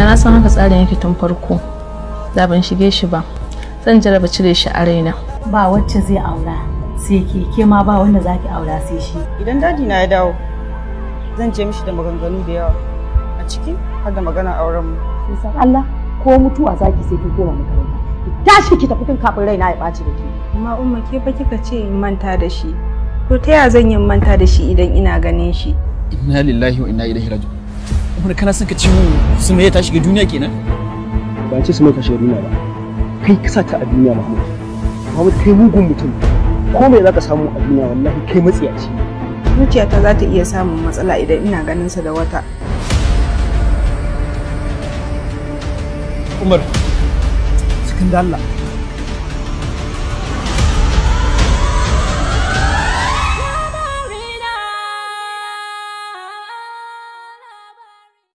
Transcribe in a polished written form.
da na san haka tsarin yake tun farko da ban shige shi ba. Zan jaraba cire shi a raina. Ba wacce zai aura sai ke ma ba wanda zaki aura sai shi. Idan dadi na ya dawo zan je mishi da maganganu da yawa a ciki har da magana auren mu. Kin san Allah ko mutuwa zaki sai ki koma makaranta. Ki tashi ki tafi tun kafin raina ya ɓaci da ke. Amma umma ke fa kika ce in manta da shi. To ta ya zan yi manta da shi idan ina ganin shi? Inna lillahi wa inna ilaihi raji'un. Umar kana son ka ce su mai ta shiga duniya kenan? Ba ce su mai ta shiga duniya ba. Kai ka sa ta a duniya Mahmud. Mahmud kai mugun mutum. Ko me zaka samu a duniya wallahi kai matsiyaci. Zuciyata za ta iya samun matsala idan ina ganin sa da wata. Umar, cikin da Allah.